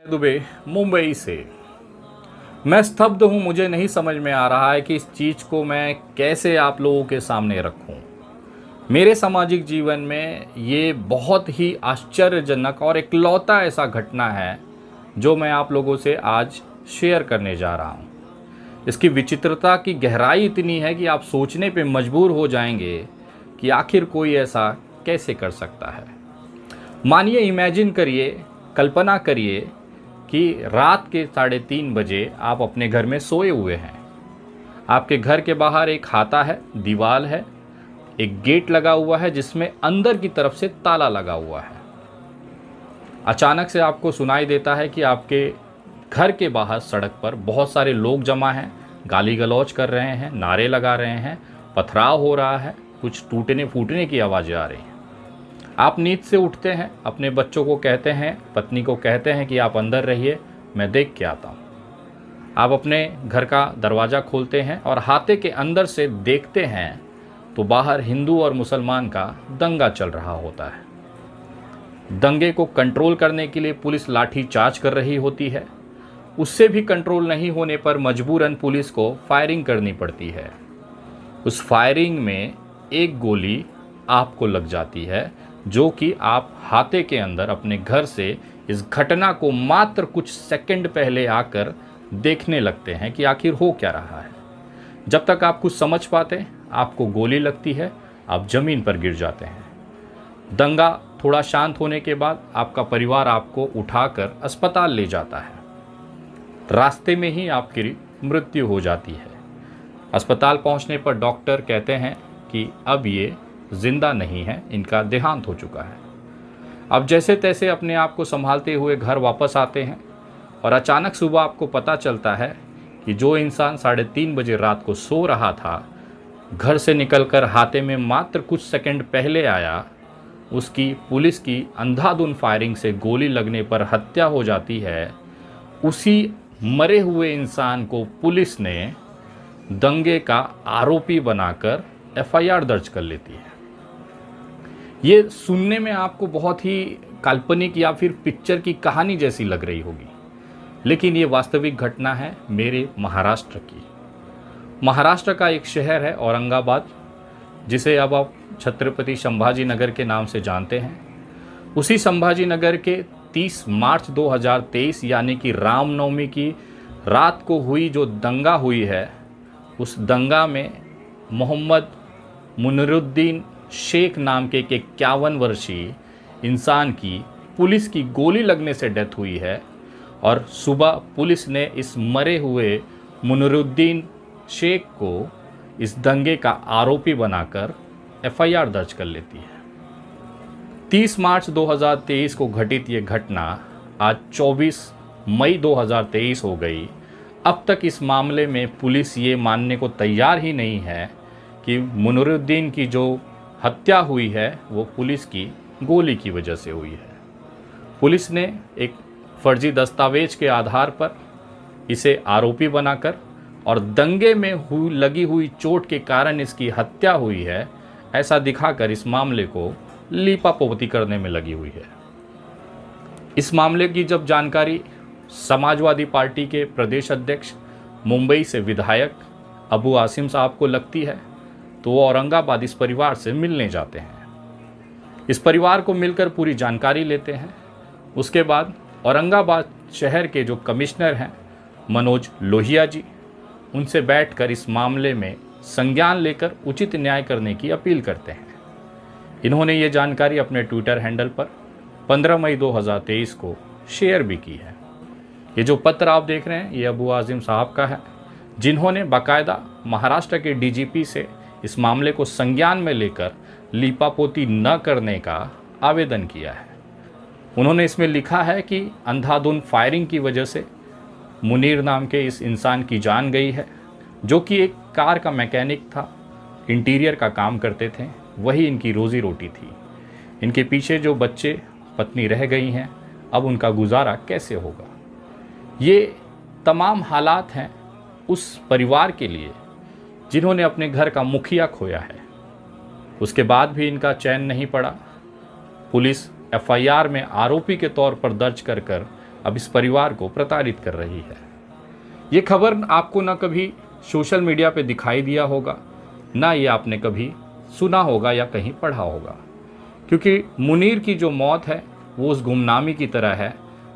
दुबे मुंबई से। मैं स्तब्ध हूँ, मुझे नहीं समझ में आ रहा है कि इस चीज़ को मैं कैसे आप लोगों के सामने रखूँ। मेरे सामाजिक जीवन में ये बहुत ही आश्चर्यजनक और इकलौता ऐसा घटना है जो मैं आप लोगों से आज शेयर करने जा रहा हूँ। इसकी विचित्रता की गहराई इतनी है कि आप सोचने पे मजबूर हो जाएंगे कि आखिर कोई ऐसा कैसे कर सकता है। मानिए, इमेजिन करिए, कल्पना करिए कि रात के 3:30 बजे आप अपने घर में सोए हुए हैं। आपके घर के बाहर एक हाता है, दीवार है, एक गेट लगा हुआ है जिसमें अंदर की तरफ से ताला लगा हुआ है। अचानक से आपको सुनाई देता है कि आपके घर के बाहर सड़क पर बहुत सारे लोग जमा हैं, गाली गलौज कर रहे हैं, नारे लगा रहे हैं, पथराव हो रहा है, कुछ टूटने फूटने की आवाज़ें आ रही हैं। आप नींद से उठते हैं, अपने बच्चों को कहते हैं, पत्नी को कहते हैं कि आप अंदर रहिए, मैं देख के आता हूँ। आप अपने घर का दरवाज़ा खोलते हैं और हाथे के अंदर से देखते हैं तो बाहर हिंदू और मुसलमान का दंगा चल रहा होता है। दंगे को कंट्रोल करने के लिए पुलिस लाठी चार्ज कर रही होती है। उससे भी कंट्रोल नहीं होने पर मजबूरन पुलिस को फायरिंग करनी पड़ती है। उस फायरिंग में एक गोली आपको लग जाती है, जो कि आप हाथे के अंदर अपने घर से इस घटना को मात्र कुछ सेकंड पहले आकर देखने लगते हैं कि आखिर हो क्या रहा है। जब तक आप कुछ समझ पाते, आपको गोली लगती है, आप जमीन पर गिर जाते हैं। दंगा थोड़ा शांत होने के बाद आपका परिवार आपको उठाकर अस्पताल ले जाता है। रास्ते में ही आपकी मृत्यु हो जाती है। अस्पताल पहुंचने पर डॉक्टर कहते हैं कि अब ये जिंदा नहीं है, इनका देहांत हो चुका है। अब जैसे तैसे अपने आप को संभालते हुए घर वापस आते हैं और अचानक सुबह आपको पता चलता है कि जो इंसान 3:30 बजे रात को सो रहा था, घर से निकलकर हाथे में मात्र कुछ सेकंड पहले आया, उसकी पुलिस की अंधाधुंध फायरिंग से गोली लगने पर हत्या हो जाती है। उसी मरे हुए इंसान को पुलिस ने दंगे का आरोपी बनाकर एफआईआर दर्ज कर लेती है। ये सुनने में आपको बहुत ही काल्पनिक या फिर पिक्चर की कहानी जैसी लग रही होगी, लेकिन ये वास्तविक घटना है मेरे महाराष्ट्र की। महाराष्ट्र का एक शहर है औरंगाबाद, जिसे अब आप छत्रपति संभाजी नगर के नाम से जानते हैं। उसी संभाजी नगर के 30 मार्च 2023 यानी कि रामनवमी की रात को हुई जो दंगा हुई है, उस दंगा में मोहम्मद मुनीरुद्दीन शेख नाम के एक 51 वर्षीय इंसान की पुलिस की गोली लगने से डेथ हुई है। और सुबह पुलिस ने इस मरे हुए मुनीरुद्दीन शेख को इस दंगे का आरोपी बनाकर एफआईआर दर्ज कर लेती है। 30 मार्च 2023 को घटित ये घटना आज 24 मई 2023 हो गई। अब तक इस मामले में पुलिस ये मानने को तैयार ही नहीं है कि मुनीरुद्दीन की जो हत्या हुई है वो पुलिस की गोली की वजह से हुई है। पुलिस ने एक फर्जी दस्तावेज के आधार पर इसे आरोपी बनाकर और दंगे में लगी हुई चोट के कारण इसकी हत्या हुई है, ऐसा दिखाकर इस मामले को लीपापोती करने में लगी हुई है। इस मामले की जब जानकारी समाजवादी पार्टी के प्रदेश अध्यक्ष, मुंबई से विधायक अबू आसिम साहब को लगती है, तो वो औरंगाबाद इस परिवार से मिलने जाते हैं। इस परिवार को मिलकर पूरी जानकारी लेते हैं। उसके बाद औरंगाबाद शहर के जो कमिश्नर हैं मनोज लोहिया जी, उनसे बैठकर इस मामले में संज्ञान लेकर उचित न्याय करने की अपील करते हैं। इन्होंने ये जानकारी अपने ट्विटर हैंडल पर 15 मई 2023 को शेयर भी की है। ये जो पत्र आप देख रहे हैं, ये अबू आसिम साहब का है, जिन्होंने बाकायदा महाराष्ट्र के डीजीपी से इस मामले को संज्ञान में लेकर लीपापोती न करने का आवेदन किया है। उन्होंने इसमें लिखा है कि अंधाधुंध फायरिंग की वजह से मुनीर नाम के इस इंसान की जान गई है, जो कि एक कार का मैकेनिक था, इंटीरियर का काम करते थे, वही इनकी रोज़ी रोटी थी। इनके पीछे जो बच्चे पत्नी रह गई हैं, अब उनका गुजारा कैसे होगा। ये तमाम हालात हैं उस परिवार के लिए जिन्होंने अपने घर का मुखिया खोया है। उसके बाद भी इनका चैन नहीं पड़ा। पुलिस एफआईआर में आरोपी के तौर पर दर्ज कर अब इस परिवार को प्रताड़ित कर रही है। ये खबर आपको ना कभी सोशल मीडिया पे दिखाई दिया होगा, ना ये आपने कभी सुना होगा या कहीं पढ़ा होगा, क्योंकि मुनीर की जो मौत है वो उस गुमनामी की तरह है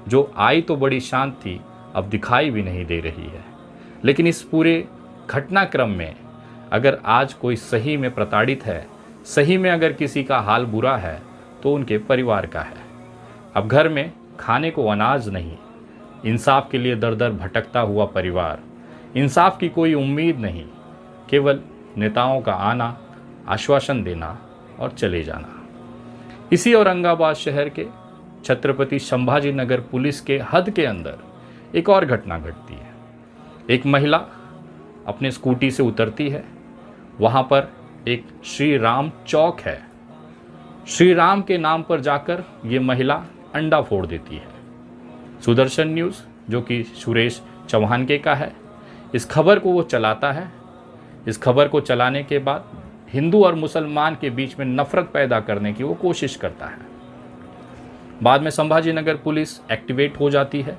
जो आई तो बड़ी शांत थी, अब दिखाई भी नहीं दे रही है। लेकिन इस पूरे घटनाक्रम में अगर आज कोई सही में प्रताड़ित है, सही में अगर किसी का हाल बुरा है, तो उनके परिवार का है। अब घर में खाने को अनाज नहीं, इंसाफ के लिए दर दर भटकता हुआ परिवार, इंसाफ की कोई उम्मीद नहीं, केवल नेताओं का आना, आश्वासन देना और चले जाना। इसी औरंगाबाद शहर के छत्रपति संभाजी नगर पुलिस के हद के अंदर एक और घटना घटती है। एक महिला अपने स्कूटी से उतरती है, वहाँ पर एक श्री राम चौक है, श्री राम के नाम पर जाकर ये महिला अंडा फोड़ देती है। सुदर्शन न्यूज़, जो कि सुरेश चौहान के का है, इस खबर को वो चलाता है। इस खबर को चलाने के बाद हिंदू और मुसलमान के बीच में नफरत पैदा करने की वो कोशिश करता है। बाद में संभाजी नगर पुलिस एक्टिवेट हो जाती है,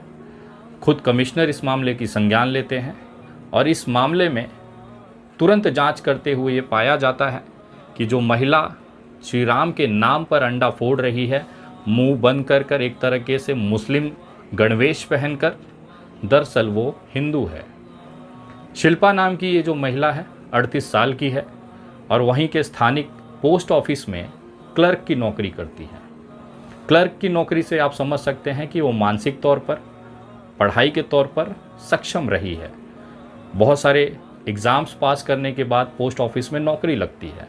खुद कमिश्नर इस मामले की संज्ञान लेते हैं और इस मामले में तुरंत जांच करते हुए ये पाया जाता है कि जो महिला श्री राम के नाम पर अंडा फोड़ रही है, मुंह बंद कर एक तरीके से मुस्लिम गणवेश पहनकर, दरअसल वो हिंदू है। शिल्पा नाम की ये जो महिला है 38 साल की है और वहीं के स्थानिक पोस्ट ऑफिस में क्लर्क की नौकरी करती है। क्लर्क की नौकरी से आप समझ सकते हैं कि वो मानसिक तौर पर, पढ़ाई के तौर पर सक्षम रही है। बहुत सारे एग्ज़ाम्स पास करने के बाद पोस्ट ऑफिस में नौकरी लगती है।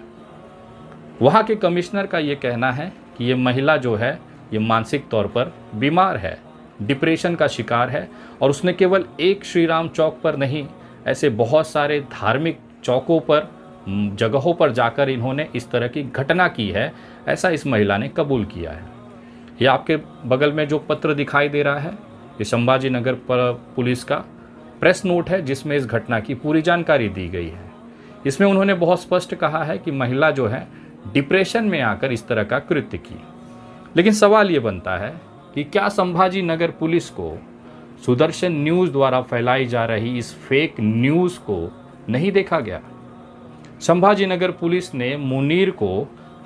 वहाँ के कमिश्नर का ये कहना है कि ये महिला जो है ये मानसिक तौर पर बीमार है, डिप्रेशन का शिकार है और उसने केवल एक श्री राम चौक पर नहीं, ऐसे बहुत सारे धार्मिक चौकों पर, जगहों पर जाकर इन्होंने इस तरह की घटना की है, ऐसा इस महिला ने कबूल किया है। ये आपके बगल में जो पत्र दिखाई दे रहा है, ये संभाजी नगर पुलिस का प्रेस नोट है जिसमें इस घटना की पूरी जानकारी दी गई है। इसमें उन्होंने बहुत स्पष्ट कहा है कि महिला जो है डिप्रेशन में आकर इस तरह का कृत्य की। लेकिन सवाल ये बनता है कि क्या संभाजी नगर पुलिस को सुदर्शन न्यूज़ द्वारा फैलाई जा रही इस फेक न्यूज़ को नहीं देखा गया? संभाजी नगर पुलिस ने मुनीर को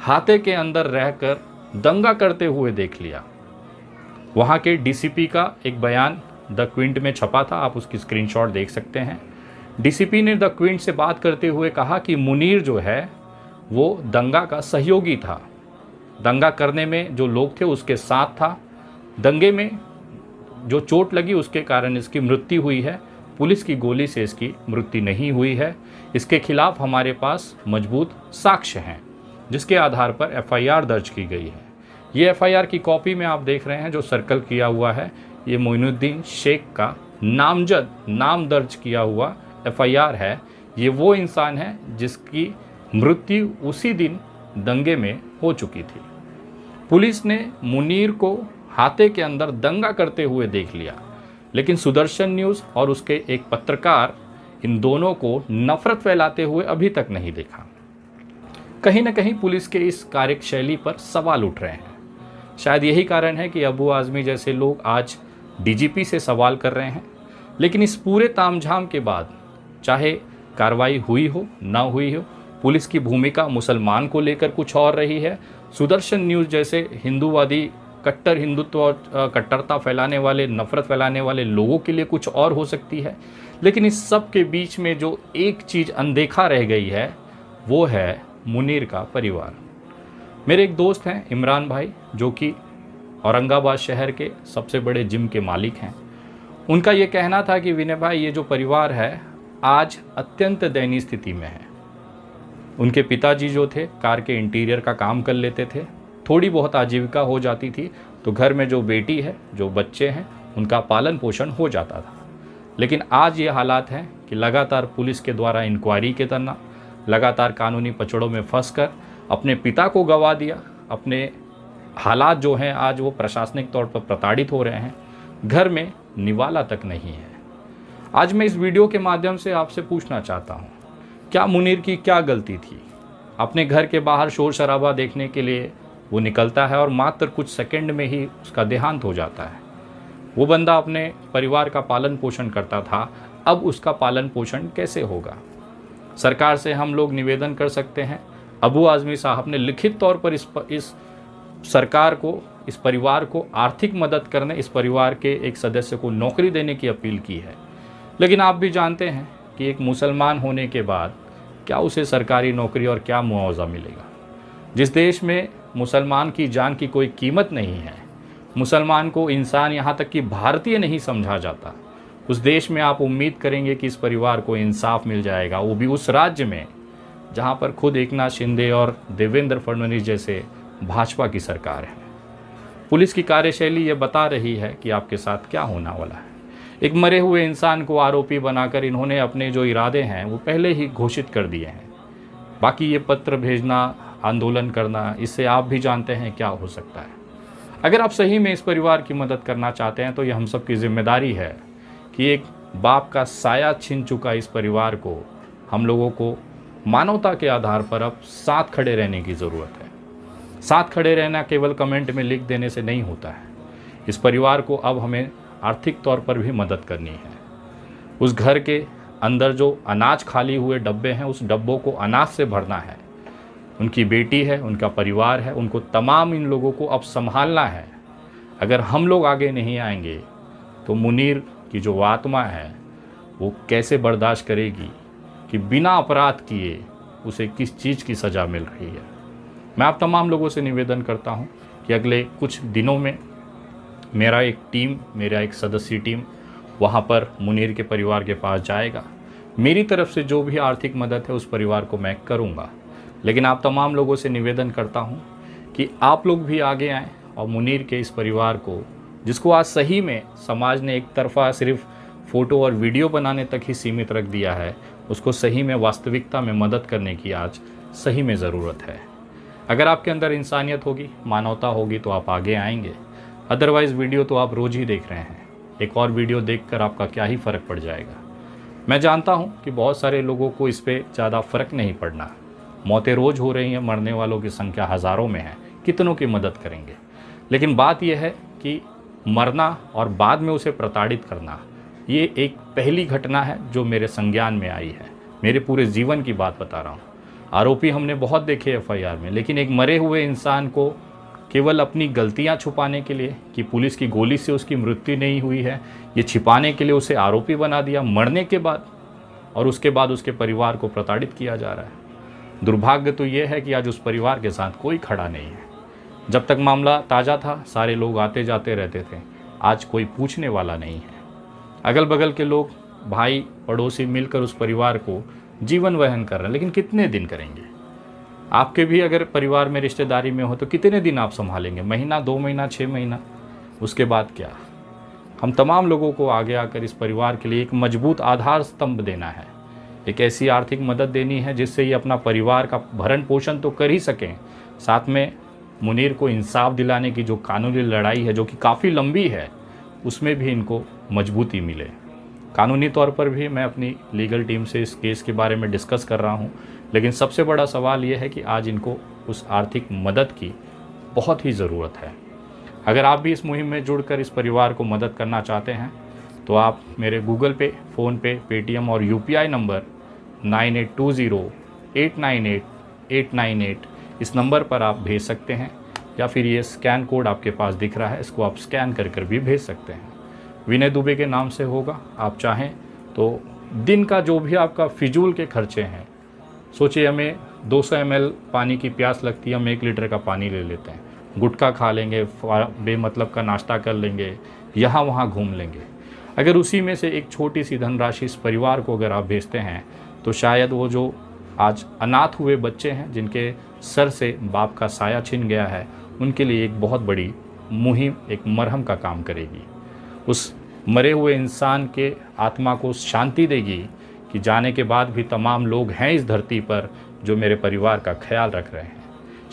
हाथे के अंदर रहकर दंगा करते हुए देख लिया। वहाँ के डीसीपी का एक बयान द क्विंट में छपा था, आप उसकी स्क्रीनशॉट देख सकते हैं। डीसीपी ने द क्विंट से बात करते हुए कहा कि मुनीर जो है वो दंगा का सहयोगी था, दंगा करने में जो लोग थे उसके साथ था, दंगे में जो चोट लगी उसके कारण इसकी मृत्यु हुई है, पुलिस की गोली से इसकी मृत्यु नहीं हुई है। इसके खिलाफ हमारे पास मजबूत साक्ष्य हैं जिसके आधार पर एफआईआर दर्ज की गई है। ये एफआईआर की कॉपी में आप देख रहे हैं जो सर्कल किया हुआ है, ये मोइनुद्दीन शेख का नामजद नाम दर्ज किया हुआ एफआईआर है। ये वो इंसान है जिसकी मृत्यु उसी दिन दंगे में हो चुकी थी। पुलिस ने मुनीर को हाथे के अंदर दंगा करते हुए देख लिया, लेकिन सुदर्शन न्यूज़ और उसके एक पत्रकार इन दोनों को नफरत फैलाते हुए अभी तक नहीं देखा। कहीं न कहीं पुलिस के इस कार्यशैली पर सवाल उठ रहे हैं। शायद यही कारण है कि अबू आज़मी जैसे लोग आज डीजीपी से सवाल कर रहे हैं। लेकिन इस पूरे तामझाम के बाद, चाहे कार्रवाई हुई हो ना हुई हो, पुलिस की भूमिका मुसलमान को लेकर कुछ और रही है। सुदर्शन न्यूज़ जैसे हिंदूवादी, कट्टर हिंदुत्व और कट्टरता फैलाने वाले, नफरत फैलाने वाले लोगों के लिए कुछ और हो सकती है। लेकिन इस सब के बीच में जो एक चीज़ अनदेखा रह गई है वो है मुनीर का परिवार। मेरे एक दोस्त हैं इमरान भाई, जो कि औरंगाबाद शहर के सबसे बड़े जिम के मालिक हैं। उनका ये कहना था कि विनय भाई, ये जो परिवार है आज अत्यंत दयनीय स्थिति में है। उनके पिताजी जो थे कार के इंटीरियर का काम कर लेते थे, थोड़ी बहुत आजीविका हो जाती थी तो घर में जो बेटी है, जो बच्चे हैं, उनका पालन पोषण हो जाता था। लेकिन आज ये हालात हैं कि लगातार पुलिस के द्वारा इंक्वायरी के तरना, लगातार कानूनी पचड़ों में फंसकर अपने पिता को गंवा दिया। अपने हालात जो हैं आज वो प्रशासनिक तौर पर प्रताड़ित हो रहे हैं, घर में निवाला तक नहीं है। आज मैं इस वीडियो के माध्यम से आपसे पूछना चाहता हूँ, क्या मुनीर की क्या गलती थी? अपने घर के बाहर शोर शराबा देखने के लिए वो निकलता है और मात्र कुछ सेकंड में ही उसका देहांत हो जाता है। वो बंदा अपने परिवार का पालन पोषण करता था, अब उसका पालन पोषण कैसे होगा? सरकार से हम लोग निवेदन कर सकते हैं। अबू आज़मी साहब ने लिखित तौर पर इस सरकार को, इस परिवार को आर्थिक मदद करने, इस परिवार के एक सदस्य को नौकरी देने की अपील की है। लेकिन आप भी जानते हैं कि एक मुसलमान होने के बाद क्या उसे सरकारी नौकरी और क्या मुआवजा मिलेगा? जिस देश में मुसलमान की जान की कोई कीमत नहीं है, मुसलमान को इंसान, यहाँ तक कि भारतीय नहीं समझा जाता, उस देश में आप उम्मीद करेंगे कि इस परिवार को इंसाफ मिल जाएगा, वो भी उस राज्य में जहाँ पर खुद एकनाथ शिंदे और देवेंद्र फडणवीस जैसे भाजपा की सरकार है। पुलिस की कार्यशैली ये बता रही है कि आपके साथ क्या होने वाला है। एक मरे हुए इंसान को आरोपी बनाकर इन्होंने अपने जो इरादे हैं वो पहले ही घोषित कर दिए हैं। बाकी ये पत्र भेजना, आंदोलन करना, इससे आप भी जानते हैं क्या हो सकता है। अगर आप सही में इस परिवार की मदद करना चाहते हैं तो ये हम सब की जिम्मेदारी है कि एक बाप का साया छीन चुका इस परिवार को हम लोगों को मानवता के आधार पर अब साथ खड़े रहने की ज़रूरत है। साथ खड़े रहना केवल कमेंट में लिख देने से नहीं होता है। इस परिवार को अब हमें आर्थिक तौर पर भी मदद करनी है। उस घर के अंदर जो अनाज खाली हुए डब्बे हैं, उस डब्बों को अनाज से भरना है। उनकी बेटी है, उनका परिवार है, उनको तमाम इन लोगों को अब संभालना है। अगर हम लोग आगे नहीं आएंगे तो मुनीर की जो आत्मा है वो कैसे बर्दाश्त करेगी कि बिना अपराध किए उसे किस चीज़ की सज़ा मिल रही है। मैं आप तमाम लोगों से निवेदन करता हूं कि अगले कुछ दिनों में मेरा एक सदस्यीय टीम वहां पर मुनीर के परिवार के पास जाएगा। मेरी तरफ से जो भी आर्थिक मदद है उस परिवार को मैं करूंगा। लेकिन आप तमाम लोगों से निवेदन करता हूं कि आप लोग भी आगे आएँ और मुनीर के इस परिवार को, जिसको आज सही में समाज ने एक तरफा सिर्फ फ़ोटो और वीडियो बनाने तक ही सीमित रख दिया है, उसको सही में वास्तविकता में मदद करने की आज सही में ज़रूरत है। अगर आपके अंदर इंसानियत होगी, मानवता होगी तो आप आगे आएंगे। अदरवाइज़ वीडियो तो आप रोज़ ही देख रहे हैं, एक और वीडियो देखकर आपका क्या ही फ़र्क पड़ जाएगा। मैं जानता हूँ कि बहुत सारे लोगों को इस पर ज़्यादा फ़र्क नहीं पड़ना। मौतें रोज़ हो रही हैं, मरने वालों की संख्या हज़ारों में है, कितनों की मदद करेंगे। लेकिन बात यह है कि मरना और बाद में उसे प्रताड़ित करना, ये एक पहली घटना है जो मेरे संज्ञान में आई है। मेरे पूरे जीवन की बात बता रहा हूँ। आरोपी हमने बहुत देखे एफआईआर में, लेकिन एक मरे हुए इंसान को केवल अपनी गलतियां छुपाने के लिए कि पुलिस की गोली से उसकी मृत्यु नहीं हुई है, ये छिपाने के लिए उसे आरोपी बना दिया मरने के बाद, और उसके बाद उसके परिवार को प्रताड़ित किया जा रहा है। दुर्भाग्य तो ये है कि आज उस परिवार के साथ कोई खड़ा नहीं है। जब तक मामला ताज़ा था सारे लोग आते जाते रहते थे, आज कोई पूछने वाला नहीं है। अगल बगल के लोग, भाई पड़ोसी मिलकर उस परिवार को जीवन वहन कर रहे हैं, लेकिन कितने दिन करेंगे? आपके भी अगर परिवार में रिश्तेदारी में हो तो कितने दिन आप संभालेंगे? महीना, 2 महीना, 6 महीना, उसके बाद क्या? हम तमाम लोगों को आगे आकर इस परिवार के लिए एक मजबूत आधार स्तंभ देना है, एक ऐसी आर्थिक मदद देनी है जिससे ये अपना परिवार का भरण पोषण तो कर ही सकें, साथ में मुनीर को इंसाफ दिलाने की जो कानूनी लड़ाई है, जो कि काफ़ी लंबी है, उसमें भी इनको मजबूती मिले। कानूनी तौर पर भी मैं अपनी लीगल टीम से इस केस के बारे में डिस्कस कर रहा हूं, लेकिन सबसे बड़ा सवाल यह है कि आज इनको उस आर्थिक मदद की बहुत ही ज़रूरत है। अगर आप भी इस मुहिम में जुड़कर इस परिवार को मदद करना चाहते हैं तो आप मेरे गूगल पे, फ़ोनपे, पेटीएम और यूपीआई नंबर 9820898898 इस नंबर पर आप भेज सकते हैं, या फिर ये स्कैन कोड आपके पास दिख रहा है, इसको आप स्कैन कर भी भेज सकते हैं। विनय दुबे के नाम से होगा। आप चाहें तो दिन का जो भी आपका फिजूल के खर्चे हैं, सोचिए हमें 200 ml पानी की प्यास लगती है, हम 1 लीटर का पानी ले लेते हैं, गुटखा खा लेंगे, बेमतलब का नाश्ता कर लेंगे, यहाँ वहाँ घूम लेंगे। अगर उसी में से एक छोटी सी धनराशि इस परिवार को अगर आप भेजते हैं तो शायद वो जो आज अनाथ हुए बच्चे हैं, जिनके सर से बाप का साया छिन गया है, उनके लिए एक बहुत बड़ी मुहिम, एक मरहम का काम करेगी। उस मरे हुए इंसान के आत्मा को शांति देगी कि जाने के बाद भी तमाम लोग हैं इस धरती पर जो मेरे परिवार का ख्याल रख रहे हैं।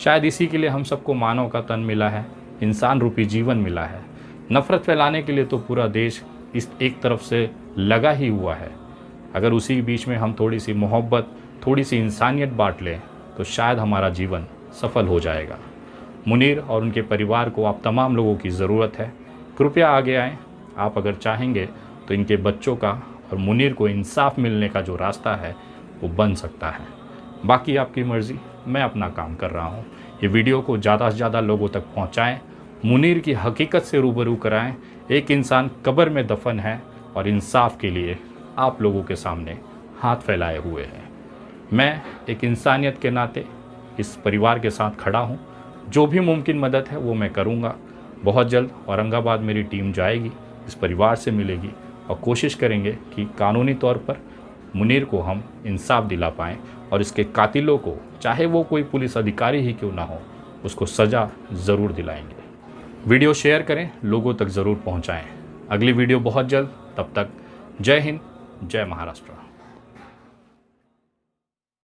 शायद इसी के लिए हम सबको मानव का तन मिला है, इंसान रूपी जीवन मिला है। नफ़रत फैलाने के लिए तो पूरा देश इस एक तरफ से लगा ही हुआ है। अगर उसी के बीच में हम थोड़ी सी मोहब्बत, थोड़ी सी इंसानियत बांट लें तो शायद हमारा जीवन सफल हो जाएगा। मुनीर और उनके परिवार को आप तमाम लोगों की ज़रूरत है। कृपया आगे आएँ, आप अगर चाहेंगे तो इनके बच्चों का और मुनीर को इंसाफ मिलने का जो रास्ता है वो बन सकता है। बाकी आपकी मर्ज़ी, मैं अपना काम कर रहा हूँ। ये वीडियो को ज़्यादा से ज़्यादा लोगों तक पहुँचाएँ, मुनीर की हकीकत से रूबरू कराएँ। एक इंसान कब्र में दफन है और इंसाफ के लिए आप लोगों के सामने हाथ फैलाए हुए हैं। मैं एक इंसानियत के नाते इस परिवार के साथ खड़ा हूँ। जो भी मुमकिन मदद है वो मैं करूँगा। बहुत जल्द औरंगाबाद मेरी टीम जाएगी, इस परिवार से मिलेगी और कोशिश करेंगे कि कानूनी तौर पर मुनीर को हम इंसाफ दिला पाएँ और इसके कातिलों को, चाहे वो कोई पुलिस अधिकारी ही क्यों ना हो, उसको सज़ा ज़रूर दिलाएंगे। वीडियो शेयर करें, लोगों तक ज़रूर पहुँचाएँ। अगली वीडियो बहुत जल्द, तब तक जय हिंद, जय महाराष्ट्र।